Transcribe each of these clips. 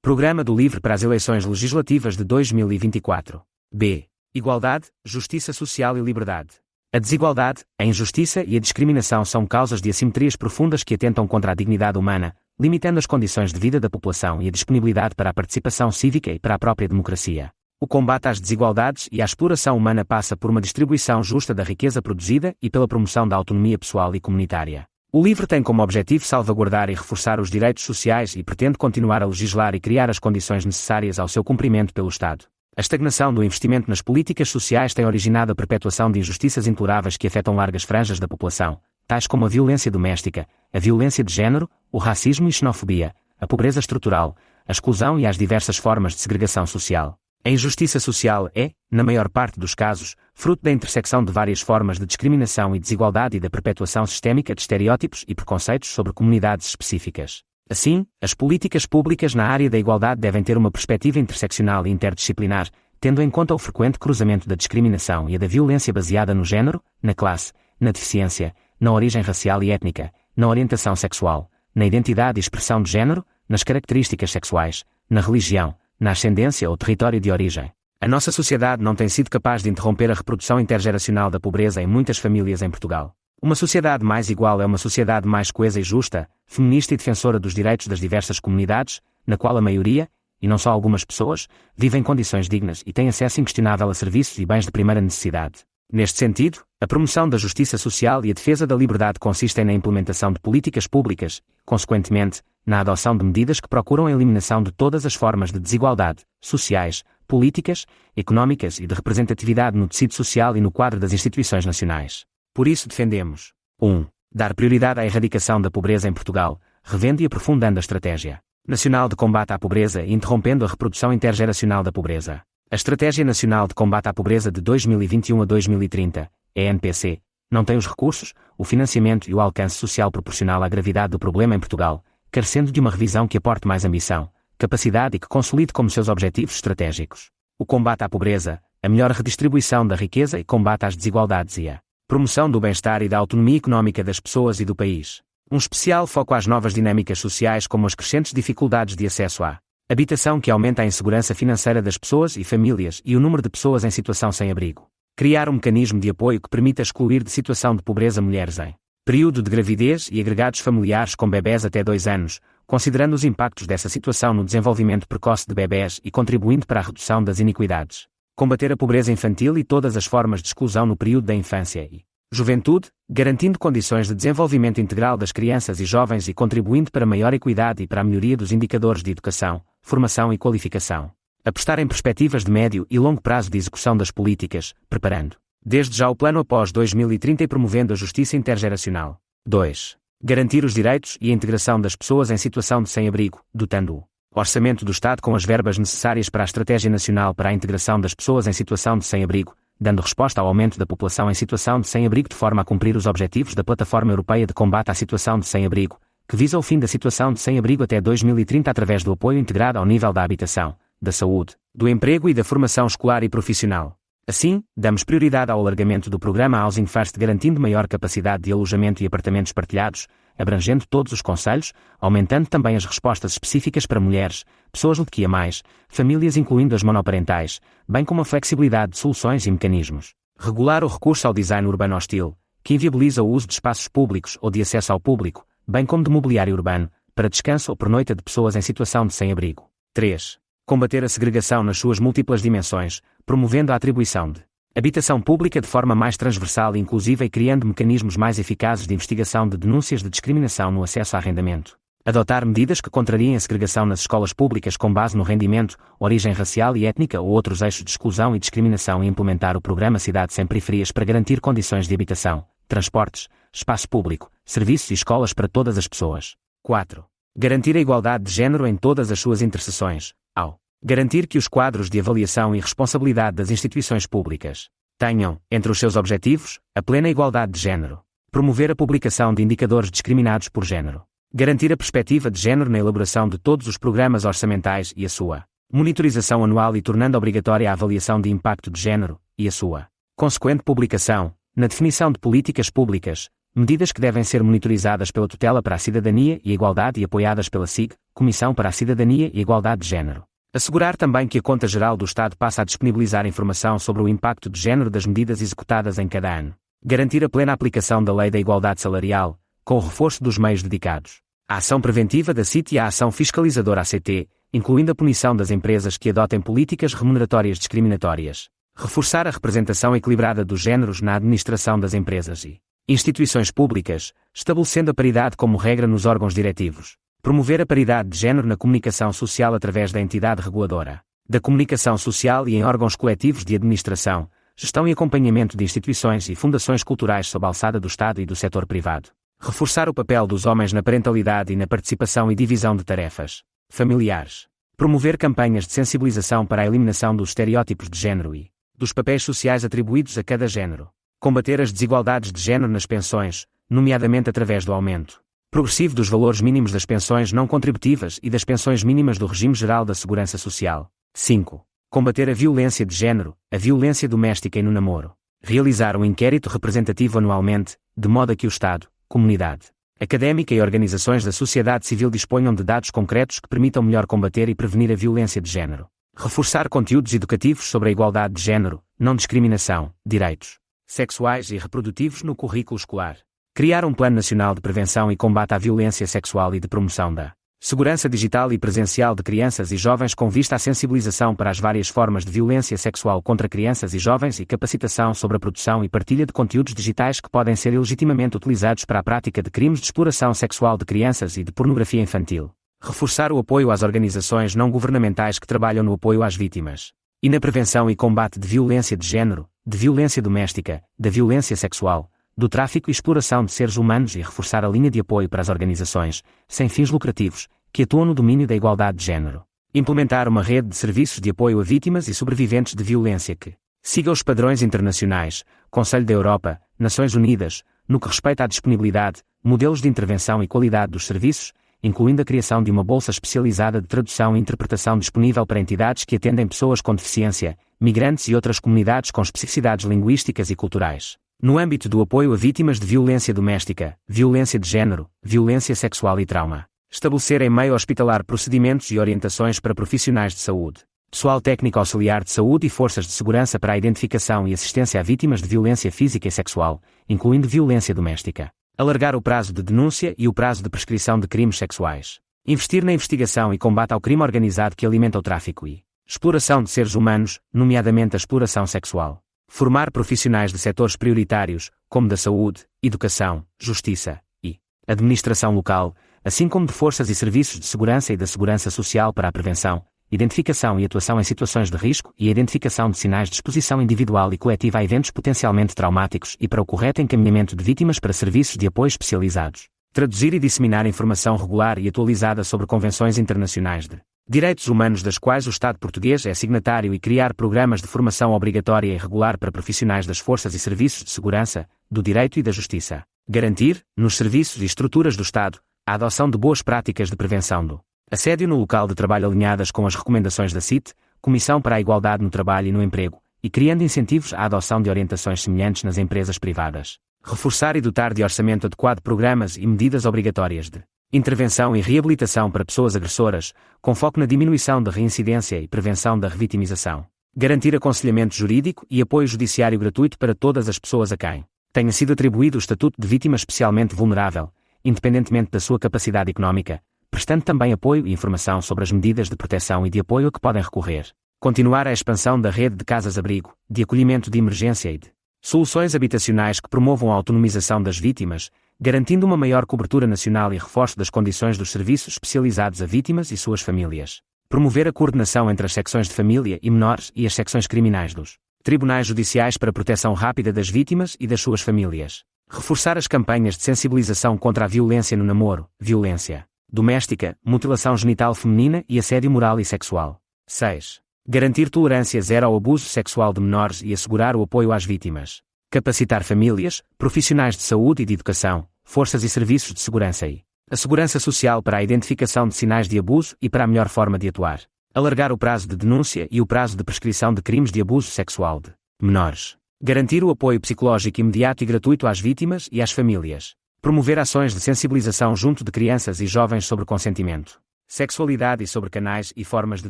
Programa do LIVRE para as eleições legislativas de 2024. B. Igualdade, justiça social e liberdade. A desigualdade, a injustiça e a discriminação são causas de assimetrias profundas que atentam contra a dignidade humana, limitando as condições de vida da população e a disponibilidade para a participação cívica e para a própria democracia. O combate às desigualdades e à exploração humana passa por uma distribuição justa da riqueza produzida e pela promoção da autonomia pessoal e comunitária. O LIVRE tem como objetivo salvaguardar e reforçar os direitos sociais e pretende continuar a legislar e criar as condições necessárias ao seu cumprimento pelo Estado. A estagnação do investimento nas políticas sociais tem originado a perpetuação de injustiças intoleráveis que afetam largas franjas da população, tais como a violência doméstica, a violência de género, o racismo e xenofobia, a pobreza estrutural, a exclusão e as diversas formas de segregação social. A injustiça social é, na maior parte dos casos, fruto da intersecção de várias formas de discriminação e desigualdade e da perpetuação sistémica de estereótipos e preconceitos sobre comunidades específicas. Assim, as políticas públicas na área da igualdade devem ter uma perspectiva interseccional e interdisciplinar, tendo em conta o frequente cruzamento da discriminação e a da violência baseada no género, na classe, na deficiência, na origem racial e étnica, na orientação sexual, na identidade e expressão de género, nas características sexuais, na religião, na ascendência ou território de origem. A nossa sociedade não tem sido capaz de interromper a reprodução intergeracional da pobreza em muitas famílias em Portugal. Uma sociedade mais igual é uma sociedade mais coesa e justa, feminista e defensora dos direitos das diversas comunidades, na qual a maioria, e não só algumas pessoas, vivem em condições dignas e têm acesso inquestionável a serviços e bens de primeira necessidade. Neste sentido, a promoção da justiça social e a defesa da liberdade consistem na implementação de políticas públicas, consequentemente, na adoção de medidas que procuram a eliminação de todas as formas de desigualdade, sociais, políticas, económicas e de representatividade no tecido social e no quadro das instituições nacionais. Por isso defendemos 1. Dar prioridade à erradicação da pobreza em Portugal, revendo e aprofundando a Estratégia Nacional de Combate à Pobreza e interrompendo a reprodução intergeracional da pobreza. A Estratégia Nacional de Combate à Pobreza de 2021 a 2030, ENPC, não tem os recursos, o financiamento e o alcance social proporcional à gravidade do problema em Portugal, carecendo de uma revisão que aporte mais ambição, capacidade e que consolide como seus objetivos estratégicos o combate à pobreza, a melhor redistribuição da riqueza e combate às desigualdades e a promoção do bem-estar e da autonomia económica das pessoas e do país. Um especial foco às novas dinâmicas sociais como as crescentes dificuldades de acesso à habitação que aumenta a insegurança financeira das pessoas e famílias e o número de pessoas em situação sem abrigo. Criar um mecanismo de apoio que permita excluir de situação de pobreza mulheres em período de gravidez e agregados familiares com bebés até 2 anos, considerando os impactos dessa situação no desenvolvimento precoce de bebés e contribuindo para a redução das iniquidades. Combater a pobreza infantil e todas as formas de exclusão no período da infância e juventude, garantindo condições de desenvolvimento integral das crianças e jovens e contribuindo para maior equidade e para a melhoria dos indicadores de educação, formação e qualificação. Apostar em perspectivas de médio e longo prazo de execução das políticas, preparando desde já o plano após 2030 e promovendo a justiça intergeracional. 2. Garantir os direitos e a integração das pessoas em situação de sem-abrigo, dotando o orçamento do Estado com as verbas necessárias para a Estratégia Nacional para a Integração das Pessoas em Situação de Sem-Abrigo, dando resposta ao aumento da população em situação de sem-abrigo de forma a cumprir os objetivos da Plataforma Europeia de Combate à Situação de Sem-Abrigo, que visa o fim da situação de sem-abrigo até 2030 através do apoio integrado ao nível da habitação, da saúde, do emprego e da formação escolar e profissional. Assim, damos prioridade ao alargamento do programa Housing First garantindo maior capacidade de alojamento e apartamentos partilhados, abrangendo todos os concelhos, aumentando também as respostas específicas para mulheres, pessoas LGBTQIA+, famílias incluindo as monoparentais, bem como a flexibilidade de soluções e mecanismos. Regular o recurso ao design urbano hostil, que inviabiliza o uso de espaços públicos ou de acesso ao público, bem como de mobiliário urbano, para descanso ou pernoita de pessoas em situação de sem-abrigo. 3. Combater a segregação nas suas múltiplas dimensões, promovendo a atribuição de habitação pública de forma mais transversal e inclusiva e criando mecanismos mais eficazes de investigação de denúncias de discriminação no acesso a arrendamento. Adotar medidas que contrariem a segregação nas escolas públicas com base no rendimento, origem racial e étnica ou outros eixos de exclusão e discriminação e implementar o programa Cidade Sem Periferias para garantir condições de habitação, transportes, espaço público, serviços e escolas para todas as pessoas. 4. Garantir a igualdade de género em todas as suas interseções, ao garantir que os quadros de avaliação e responsabilidade das instituições públicas tenham, entre os seus objetivos, a plena igualdade de género. Promover a publicação de indicadores discriminados por género. Garantir a perspectiva de género na elaboração de todos os programas orçamentais e a sua monitorização anual e tornando obrigatória a avaliação de impacto de género e a sua consequente publicação, na definição de políticas públicas, Medidas que devem ser monitorizadas pela Tutela para a Cidadania e a Igualdade e apoiadas pela SIG, Comissão para a Cidadania e a Igualdade de Género. Assegurar também que a Conta Geral do Estado passa a disponibilizar informação sobre o impacto de género das medidas executadas em cada ano. Garantir a plena aplicação da Lei da Igualdade Salarial, com o reforço dos meios dedicados. A ação preventiva da CIT e a ação fiscalizadora ACT, incluindo a punição das empresas que adotem políticas remuneratórias discriminatórias. Reforçar a representação equilibrada dos géneros na administração das empresas e instituições públicas, estabelecendo a paridade como regra nos órgãos diretivos. Promover a paridade de género na comunicação social através da entidade reguladora, da comunicação social e em órgãos coletivos de administração, gestão e acompanhamento de instituições e fundações culturais sob a alçada do Estado e do setor privado. Reforçar o papel dos homens na parentalidade e na participação e divisão de tarefas familiares. Promover campanhas de sensibilização para a eliminação dos estereótipos de género e dos papéis sociais atribuídos a cada género. Combater as desigualdades de género nas pensões, nomeadamente através do aumento progressivo dos valores mínimos das pensões não contributivas e das pensões mínimas do Regime Geral da Segurança Social. 5. Combater a violência de género, a violência doméstica e no namoro. Realizar um inquérito representativo anualmente, de modo a que o Estado, comunidade académica e organizações da sociedade civil disponham de dados concretos que permitam melhor combater e prevenir a violência de género. Reforçar conteúdos educativos sobre a igualdade de género, não discriminação, direitos sexuais e reprodutivos no currículo escolar. Criar um Plano Nacional de Prevenção e Combate à Violência Sexual e de Promoção da Segurança Digital e Presencial de Crianças e Jovens com vista à sensibilização para as várias formas de violência sexual contra crianças e jovens e capacitação sobre a produção e partilha de conteúdos digitais que podem ser ilegitimamente utilizados para a prática de crimes de exploração sexual de crianças e de pornografia infantil. Reforçar o apoio às organizações não governamentais que trabalham no apoio às vítimas e na prevenção e combate de violência de género, de violência doméstica, da violência sexual, do tráfico e exploração de seres humanos e reforçar a linha de apoio para as organizações, sem fins lucrativos, que atuam no domínio da igualdade de género. Implementar uma rede de serviços de apoio a vítimas e sobreviventes de violência que siga os padrões internacionais, Conselho da Europa, Nações Unidas, no que respeita à disponibilidade, modelos de intervenção e qualidade dos serviços, incluindo a criação de uma bolsa especializada de tradução e interpretação disponível para entidades que atendem pessoas com deficiência, migrantes e outras comunidades com especificidades linguísticas e culturais. No âmbito do apoio a vítimas de violência doméstica, violência de género, violência sexual e trauma. Estabelecer em meio hospitalar procedimentos e orientações para profissionais de saúde, pessoal técnico auxiliar de saúde e forças de segurança para a identificação e assistência a vítimas de violência física e sexual, incluindo violência doméstica. Alargar o prazo de denúncia e o prazo de prescrição de crimes sexuais. Investir na investigação e combate ao crime organizado que alimenta o tráfico e exploração de seres humanos, nomeadamente a exploração sexual. Formar profissionais de setores prioritários, como da saúde, educação, justiça e administração local, assim como de forças e serviços de segurança e da segurança social para a prevenção, identificação e atuação em situações de risco e a identificação de sinais de exposição individual e coletiva a eventos potencialmente traumáticos e para o correto encaminhamento de vítimas para serviços de apoio especializados. Traduzir e disseminar informação regular e atualizada sobre convenções internacionais de direitos humanos das quais o Estado português é signatário e criar programas de formação obrigatória e regular para profissionais das forças e serviços de segurança, do direito e da justiça. Garantir, nos serviços e estruturas do Estado, a adoção de boas práticas de prevenção do assédio no local de trabalho alinhadas com as recomendações da CIT, Comissão para a Igualdade no Trabalho e no Emprego, e criando incentivos à adoção de orientações semelhantes nas empresas privadas. Reforçar e dotar de orçamento adequado programas e medidas obrigatórias de intervenção e reabilitação para pessoas agressoras, com foco na diminuição da reincidência e prevenção da revitimização. Garantir aconselhamento jurídico e apoio judiciário gratuito para todas as pessoas a quem tenha sido atribuído o estatuto de vítima especialmente vulnerável, independentemente da sua capacidade económica, prestando também apoio e informação sobre as medidas de proteção e de apoio a que podem recorrer. Continuar a expansão da rede de casas-abrigo, de acolhimento de emergência e de soluções habitacionais que promovam a autonomização das vítimas, garantindo uma maior cobertura nacional e reforço das condições dos serviços especializados a vítimas e suas famílias. Promover a coordenação entre as secções de família e menores e as secções criminais dos tribunais judiciais para a proteção rápida das vítimas e das suas famílias. Reforçar as campanhas de sensibilização contra a violência no namoro, violência doméstica, mutilação genital feminina e assédio moral e sexual. 6. Garantir tolerância zero ao abuso sexual de menores e assegurar o apoio às vítimas. Capacitar famílias, profissionais de saúde e de educação, forças e serviços de segurança e a segurança social para a identificação de sinais de abuso e para a melhor forma de atuar. Alargar o prazo de denúncia e o prazo de prescrição de crimes de abuso sexual de menores. Garantir o apoio psicológico imediato e gratuito às vítimas e às famílias. Promover ações de sensibilização junto de crianças e jovens sobre consentimento, sexualidade e sobre canais e formas de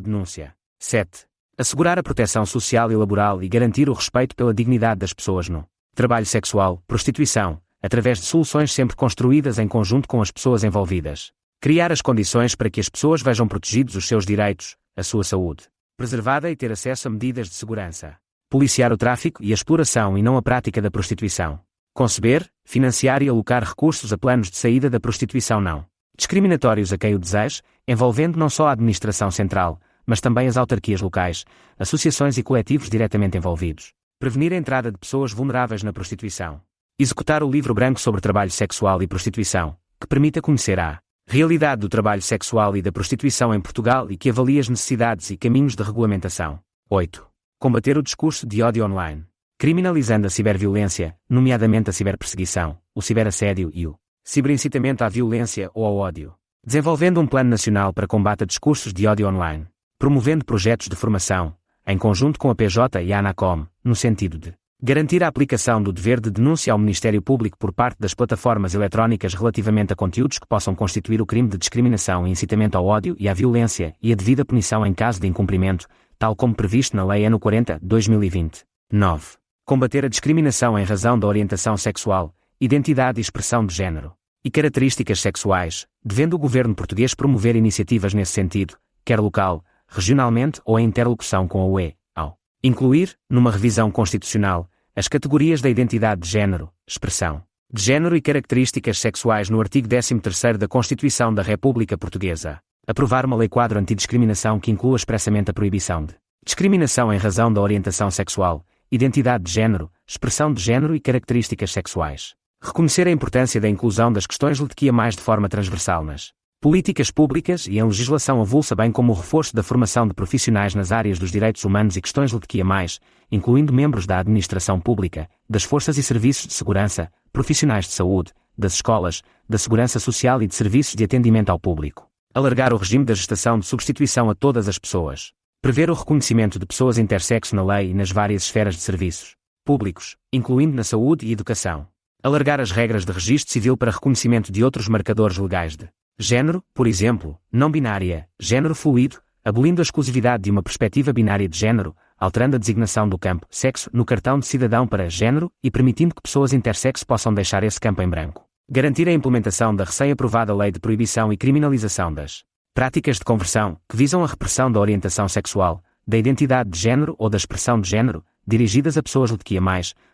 denúncia. 7. Assegurar a proteção social e laboral e garantir o respeito pela dignidade das pessoas no trabalho sexual, prostituição, através de soluções sempre construídas em conjunto com as pessoas envolvidas. Criar as condições para que as pessoas vejam protegidos os seus direitos, a sua saúde preservada e ter acesso a medidas de segurança. Policiar o tráfico e a exploração e não a prática da prostituição. Conceber, financiar e alocar recursos a planos de saída da prostituição não discriminatórios a quem o deseje, envolvendo não só a administração central, mas também as autarquias locais, associações e coletivos diretamente envolvidos. Prevenir a entrada de pessoas vulneráveis na prostituição. Executar o livro branco sobre trabalho sexual e prostituição, que permita conhecer a realidade do trabalho sexual e da prostituição em Portugal e que avalie as necessidades e caminhos de regulamentação. 8. Combater o discurso de ódio online. Criminalizando a ciberviolência, nomeadamente a ciberperseguição, o ciberassédio e o ciberincitamento à violência ou ao ódio. Desenvolvendo um plano nacional para combate a discursos de ódio online. Promovendo projetos de formação, em conjunto com a PJ e a ANACOM, no sentido de garantir a aplicação do dever de denúncia ao Ministério Público por parte das plataformas eletrónicas relativamente a conteúdos que possam constituir o crime de discriminação e incitamento ao ódio e à violência e a devida punição em caso de incumprimento, tal como previsto na Lei nº 40/2020. 9. Combater a discriminação em razão da orientação sexual, identidade e expressão de género e características sexuais, devendo o governo português promover iniciativas nesse sentido, quer local, regionalmente ou em interlocução com a UE, ao incluir, numa revisão constitucional, as categorias da identidade de género, expressão de género e características sexuais no artigo 13º da Constituição da República Portuguesa. Aprovar uma lei-quadro antidiscriminação que inclua expressamente a proibição de discriminação em razão da orientação sexual, identidade de género, expressão de género e características sexuais. Reconhecer a importância da inclusão das questões LGBTQIA+, de forma transversal nas políticas públicas e em legislação avulsa, bem como o reforço da formação de profissionais nas áreas dos direitos humanos e questões LGBTQIA+, incluindo membros da administração pública, das forças e serviços de segurança, profissionais de saúde, das escolas, da segurança social e de serviços de atendimento ao público. Alargar o regime da gestação de substituição a todas as pessoas. Prever o reconhecimento de pessoas intersexo na lei e nas várias esferas de serviços públicos, incluindo na saúde e educação. Alargar as regras de registro civil para reconhecimento de outros marcadores legais de género, por exemplo, não binária, género fluido, abolindo a exclusividade de uma perspectiva binária de género, alterando a designação do campo sexo no cartão de cidadão para género e permitindo que pessoas intersexo possam deixar esse campo em branco. Garantir a implementação da recém-aprovada Lei de Proibição e Criminalização das práticas de conversão, que visam a repressão da orientação sexual, da identidade de género ou da expressão de género, dirigidas a pessoas LGBTQIA+,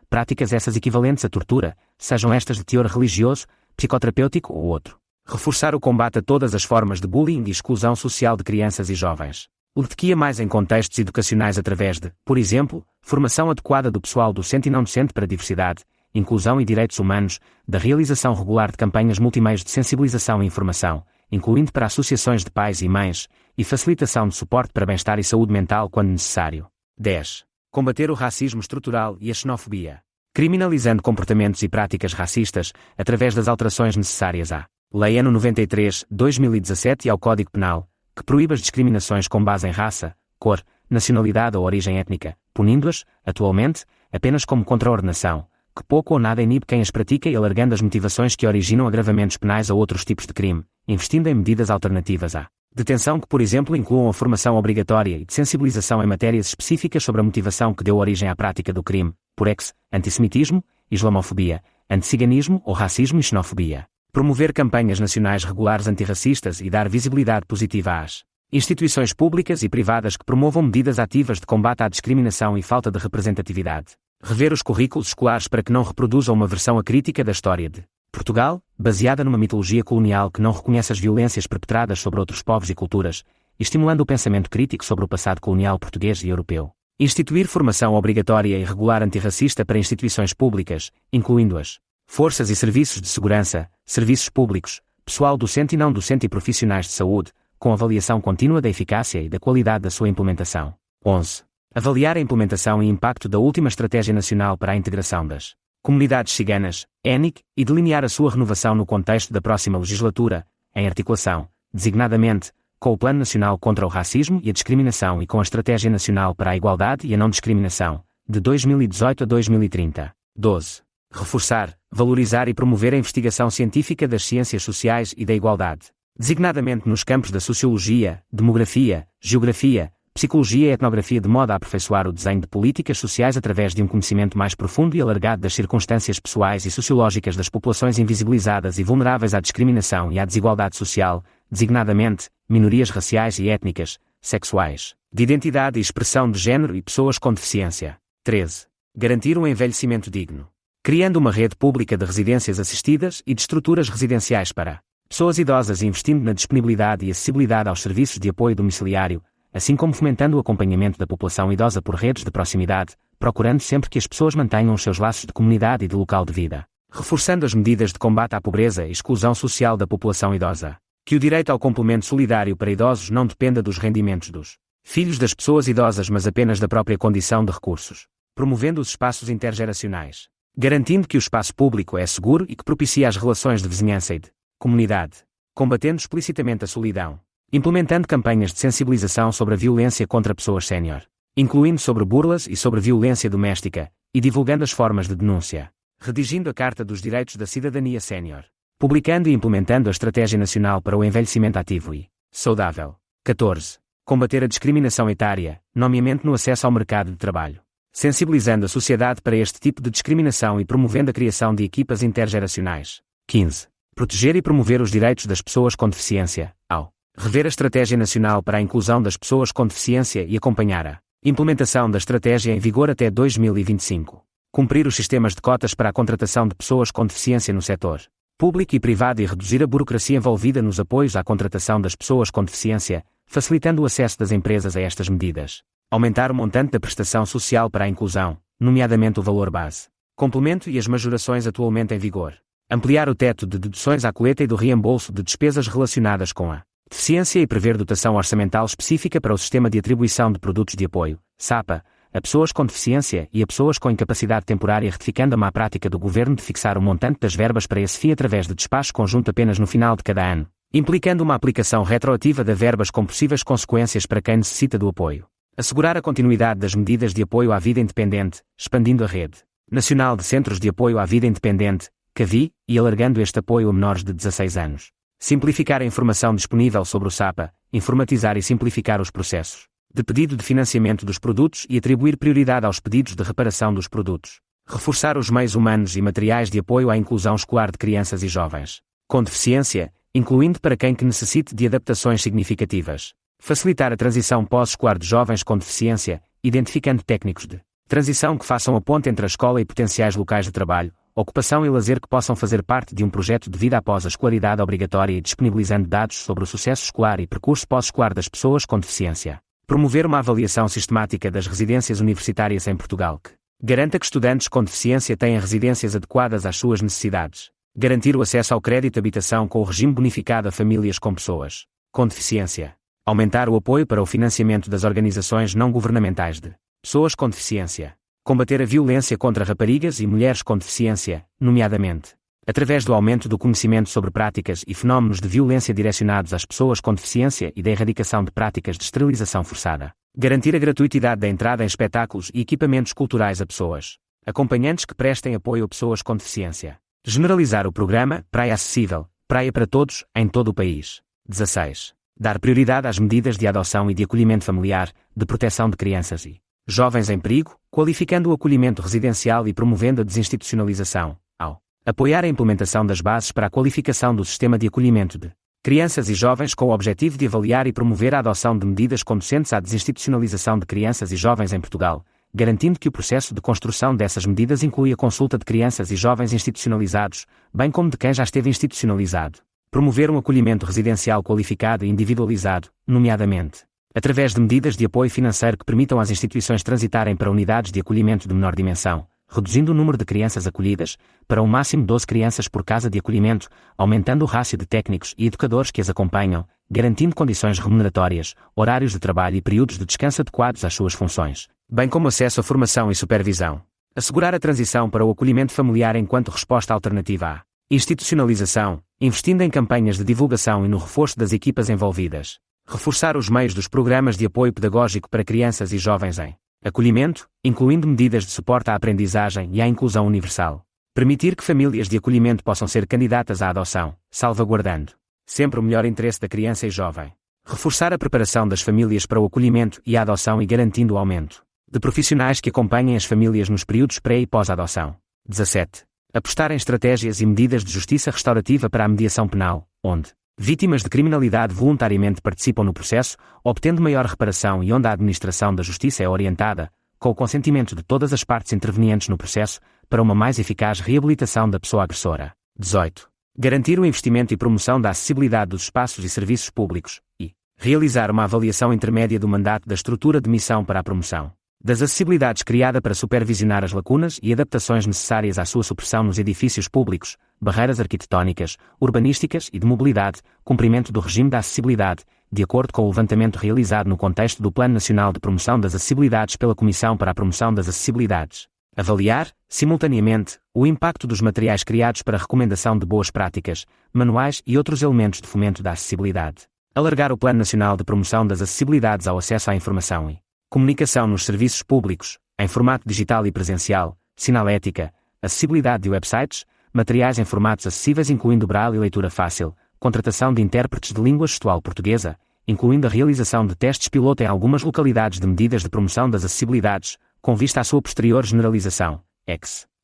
práticas essas equivalentes à tortura, sejam estas de teor religioso, psicoterapêutico ou outro. Reforçar o combate a todas as formas de bullying e exclusão social de crianças e jovens LGBTQIA+, em contextos educacionais através de, por exemplo, formação adequada do pessoal docente e não docente para a diversidade, inclusão e direitos humanos, da realização regular de campanhas multimeios de sensibilização e informação, incluindo para associações de pais e mães, e facilitação de suporte para bem-estar e saúde mental quando necessário. 10. Combater o racismo estrutural e a xenofobia. Criminalizando comportamentos e práticas racistas, através das alterações necessárias à Lei nº 93/2017 e ao Código Penal, que proíbe as discriminações com base em raça, cor, nacionalidade ou origem étnica, punindo-as, atualmente, apenas como contraordenação, que pouco ou nada inibe quem as pratica e alargando as motivações que originam agravamentos penais a outros tipos de crime, investindo em medidas alternativas à detenção que, por exemplo, incluam a formação obrigatória e de sensibilização em matérias específicas sobre a motivação que deu origem à prática do crime, por antissemitismo, islamofobia, anticiganismo ou racismo e xenofobia. Promover campanhas nacionais regulares antirracistas e dar visibilidade positiva às instituições públicas e privadas que promovam medidas ativas de combate à discriminação e falta de representatividade. Rever os currículos escolares para que não reproduzam uma versão acrítica da história de Portugal, baseada numa mitologia colonial que não reconhece as violências perpetradas sobre outros povos e culturas, estimulando o pensamento crítico sobre o passado colonial português e europeu. Instituir formação obrigatória e regular antirracista para instituições públicas, incluindo as forças e serviços de segurança, serviços públicos, pessoal docente e não docente e profissionais de saúde, com avaliação contínua da eficácia e da qualidade da sua implementação. 11. Avaliar a implementação e impacto da última Estratégia Nacional para a Integração das Comunidades Ciganas, ENIC, e delinear a sua renovação no contexto da próxima legislatura, em articulação, designadamente, com o Plano Nacional contra o Racismo e a Discriminação e com a Estratégia Nacional para a Igualdade e a Não Discriminação, de 2018 a 2030. 12. Reforçar, valorizar e promover a investigação científica das ciências sociais e da igualdade, designadamente nos campos da sociologia, demografia, geografia, psicologia e etnografia, de modo a aperfeiçoar o desenho de políticas sociais através de um conhecimento mais profundo e alargado das circunstâncias pessoais e sociológicas das populações invisibilizadas e vulneráveis à discriminação e à desigualdade social, designadamente, minorias raciais e étnicas, sexuais, de identidade e expressão de género e pessoas com deficiência. 13. Garantir um envelhecimento digno, criando uma rede pública de residências assistidas e de estruturas residenciais para pessoas idosas e investindo na disponibilidade e acessibilidade aos serviços de apoio domiciliário, assim como fomentando o acompanhamento da população idosa por redes de proximidade, procurando sempre que as pessoas mantenham os seus laços de comunidade e de local de vida, reforçando as medidas de combate à pobreza e exclusão social da população idosa, que o direito ao complemento solidário para idosos não dependa dos rendimentos dos filhos das pessoas idosas, mas apenas da própria condição de recursos, promovendo os espaços intergeracionais, garantindo que o espaço público é seguro e que propicia as relações de vizinhança e de comunidade, combatendo explicitamente a solidão, implementando campanhas de sensibilização sobre a violência contra pessoas sénior, incluindo sobre burlas e sobre violência doméstica, e divulgando as formas de denúncia, redigindo a Carta dos Direitos da Cidadania Sénior, publicando e implementando a Estratégia Nacional para o Envelhecimento Ativo e Saudável. 14. Combater a discriminação etária, nomeadamente no acesso ao mercado de trabalho, sensibilizando a sociedade para este tipo de discriminação e promovendo a criação de equipas intergeracionais. 15. Proteger e promover os direitos das pessoas com deficiência, ao rever a Estratégia Nacional para a Inclusão das Pessoas com Deficiência e acompanhar a implementação da estratégia em vigor até 2025. Cumprir os sistemas de cotas para a contratação de pessoas com deficiência no setor público e privado e reduzir a burocracia envolvida nos apoios à contratação das pessoas com deficiência, facilitando o acesso das empresas a estas medidas. Aumentar o montante da prestação social para a inclusão, nomeadamente o valor base, complemento e as majorações atualmente em vigor. Ampliar o teto de deduções à coleta e do reembolso de despesas relacionadas com a deficiência e prever dotação orçamental específica para o Sistema de Atribuição de Produtos de Apoio, SAPA, a pessoas com deficiência e a pessoas com incapacidade temporária, retificando a má prática do Governo de fixar o montante das verbas para esse fim através de despacho conjunto apenas no final de cada ano, implicando uma aplicação retroativa de verbas com possíveis consequências para quem necessita do apoio. Assegurar a continuidade das medidas de apoio à vida independente, expandindo a rede nacional de Centros de Apoio à Vida Independente, CAVI, e alargando este apoio a menores de 16 anos. Simplificar a informação disponível sobre o SAPA, informatizar e simplificar os processos de pedido de financiamento dos produtos e atribuir prioridade aos pedidos de reparação dos produtos. Reforçar os meios humanos e materiais de apoio à inclusão escolar de crianças e jovens com deficiência, incluindo para quem que necessite de adaptações significativas. Facilitar a transição pós-escolar de jovens com deficiência, identificando técnicos de transição que façam a ponte entre a escola e potenciais locais de trabalho, ocupação e lazer que possam fazer parte de um projeto de vida após a escolaridade obrigatória e disponibilizando dados sobre o sucesso escolar e percurso pós-escolar das pessoas com deficiência. Promover uma avaliação sistemática das residências universitárias em Portugal que garanta que estudantes com deficiência tenham residências adequadas às suas necessidades. Garantir o acesso ao crédito de habitação com o regime bonificado a famílias com pessoas com deficiência. Aumentar o apoio para o financiamento das organizações não governamentais de pessoas com deficiência. Combater a violência contra raparigas e mulheres com deficiência, nomeadamente através do aumento do conhecimento sobre práticas e fenómenos de violência direcionados às pessoas com deficiência e da erradicação de práticas de esterilização forçada. Garantir a gratuitidade da entrada em espetáculos e equipamentos culturais a pessoas acompanhantes que prestem apoio a pessoas com deficiência. Generalizar o programa Praia Acessível, Praia para Todos, em todo o país. 16. Dar prioridade às medidas de adoção e de acolhimento familiar, de proteção de crianças e jovens em perigo, qualificando o acolhimento residencial e promovendo a desinstitucionalização, ao apoiar a implementação das bases para a qualificação do sistema de acolhimento de crianças e jovens com o objetivo de avaliar e promover a adoção de medidas conducentes à desinstitucionalização de crianças e jovens em Portugal, garantindo que o processo de construção dessas medidas inclui a consulta de crianças e jovens institucionalizados, bem como de quem já esteve institucionalizado. Promover um acolhimento residencial qualificado e individualizado, nomeadamente através de medidas de apoio financeiro que permitam às instituições transitarem para unidades de acolhimento de menor dimensão, reduzindo o número de crianças acolhidas, para um máximo de 12 crianças por casa de acolhimento, aumentando o rácio de técnicos e educadores que as acompanham, garantindo condições remuneratórias, horários de trabalho e períodos de descanso adequados às suas funções, bem como acesso à formação e supervisão. Assegurar a transição para o acolhimento familiar enquanto resposta alternativa à institucionalização, investindo em campanhas de divulgação e no reforço das equipas envolvidas. Reforçar os meios dos programas de apoio pedagógico para crianças e jovens em Acolhimento, incluindo medidas de suporte à aprendizagem e à inclusão universal. Permitir que famílias de acolhimento possam ser candidatas à adoção, salvaguardando sempre o melhor interesse da criança e jovem. Reforçar a preparação das famílias para o acolhimento e a adoção e garantindo o aumento de profissionais que acompanhem as famílias nos períodos pré e pós-adoção. 17. Apostar em estratégias e medidas de justiça restaurativa para a mediação penal, onde vítimas de criminalidade voluntariamente participam no processo, obtendo maior reparação e onde a administração da justiça é orientada, com o consentimento de todas as partes intervenientes no processo, para uma mais eficaz reabilitação da pessoa agressora. 18. Garantir o investimento e promoção da acessibilidade dos espaços e serviços públicos, e realizar uma avaliação intermédia do mandato da estrutura de missão para a promoção das acessibilidades criada para supervisionar as lacunas e adaptações necessárias à sua supressão nos edifícios públicos, barreiras arquitetónicas, urbanísticas e de mobilidade, cumprimento do regime da acessibilidade, de acordo com o levantamento realizado no contexto do Plano Nacional de Promoção das Acessibilidades pela Comissão para a Promoção das Acessibilidades. Avaliar, simultaneamente, o impacto dos materiais criados para a recomendação de boas práticas, manuais e outros elementos de fomento da acessibilidade. Alargar o Plano Nacional de Promoção das Acessibilidades ao acesso à informação e comunicação nos serviços públicos, em formato digital e presencial, sinalética, acessibilidade de websites, materiais em formatos acessíveis incluindo braille e leitura fácil, contratação de intérpretes de língua gestual portuguesa, incluindo a realização de testes piloto em algumas localidades de medidas de promoção das acessibilidades, com vista à sua posterior generalização.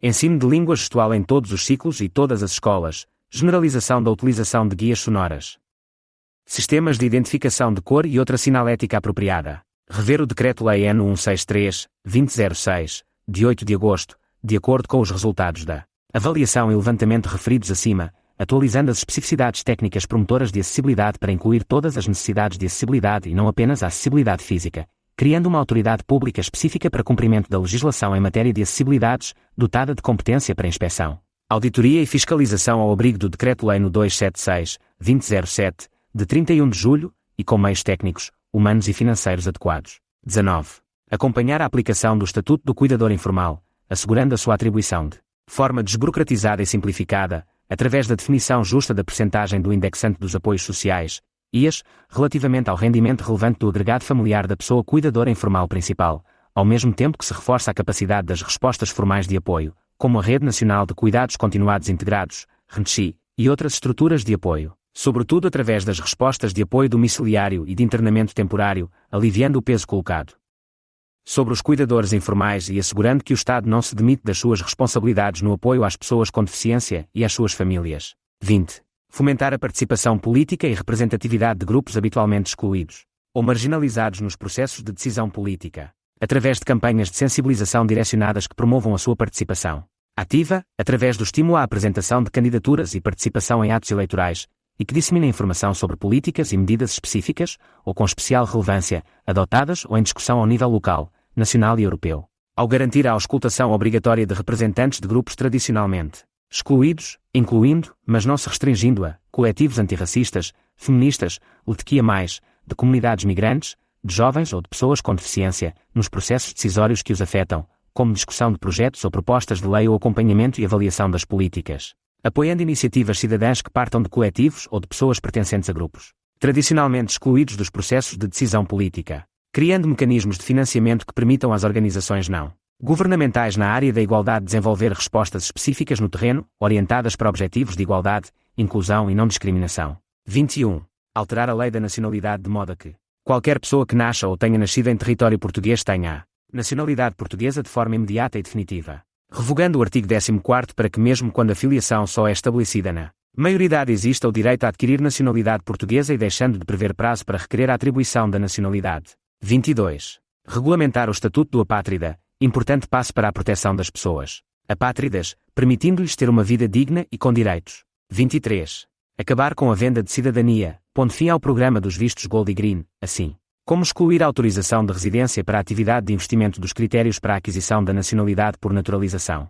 Ensino de língua gestual em todos os ciclos e todas as escolas, generalização da utilização de guias sonoras. Sistemas de identificação de cor e outra sinalética apropriada. Rever o Decreto-Lei N. 163/2006, de 8 de agosto, de acordo com os resultados da avaliação e levantamento referidos acima, atualizando as especificidades técnicas promotoras de acessibilidade para incluir todas as necessidades de acessibilidade e não apenas a acessibilidade física, criando uma autoridade pública específica para cumprimento da legislação em matéria de acessibilidades, dotada de competência para inspeção, auditoria e fiscalização ao abrigo do Decreto-Lei N. 276/2007, de 31 de julho, e com meios técnicos, humanos e financeiros adequados. 19. Acompanhar a aplicação do Estatuto do Cuidador Informal, assegurando a sua atribuição de forma desburocratizada e simplificada, através da definição justa da percentagem do indexante dos apoios sociais, IAS, relativamente ao rendimento relevante do agregado familiar da pessoa cuidadora informal principal, ao mesmo tempo que se reforça a capacidade das respostas formais de apoio, como a Rede Nacional de Cuidados Continuados Integrados, RNCI, e outras estruturas de apoio, sobretudo através das respostas de apoio domiciliário e de internamento temporário, aliviando o peso colocado sobre os cuidadores informais e assegurando que o Estado não se demite das suas responsabilidades no apoio às pessoas com deficiência e às suas famílias. 20. Fomentar a participação política e representatividade de grupos habitualmente excluídos ou marginalizados nos processos de decisão política, através de campanhas de sensibilização direcionadas que promovam a sua participação ativa, através do estímulo à apresentação de candidaturas e participação em atos eleitorais, e que dissemina informação sobre políticas e medidas específicas, ou com especial relevância, adotadas ou em discussão ao nível local, nacional e europeu, ao garantir a auscultação obrigatória de representantes de grupos tradicionalmente excluídos, incluindo, mas não se restringindo a, coletivos antirracistas, feministas, LGBTQIA+, de comunidades migrantes, de jovens ou de pessoas com deficiência, nos processos decisórios que os afetam, como discussão de projetos ou propostas de lei ou acompanhamento e avaliação das políticas, apoiando iniciativas cidadãs que partam de coletivos ou de pessoas pertencentes a grupos tradicionalmente excluídos dos processos de decisão política, criando mecanismos de financiamento que permitam às organizações não governamentais na área da igualdade desenvolver respostas específicas no terreno, orientadas para objetivos de igualdade, inclusão e não discriminação. 21. Alterar a lei da nacionalidade de modo a que qualquer pessoa que nasça ou tenha nascido em território português tenha a nacionalidade portuguesa de forma imediata e definitiva, revogando o artigo 14º para que mesmo quando a filiação só é estabelecida na maioridade exista o direito a adquirir nacionalidade portuguesa e deixando de prever prazo para requerer a atribuição da nacionalidade. 22. Regulamentar o Estatuto do Apátrida, importante passo para a proteção das pessoas apátridas, permitindo-lhes ter uma vida digna e com direitos. 23. Acabar com a venda de cidadania, pondo fim ao programa dos vistos Gold e Green, assim como excluir a autorização de residência para a atividade de investimento dos critérios para a aquisição da nacionalidade por naturalização.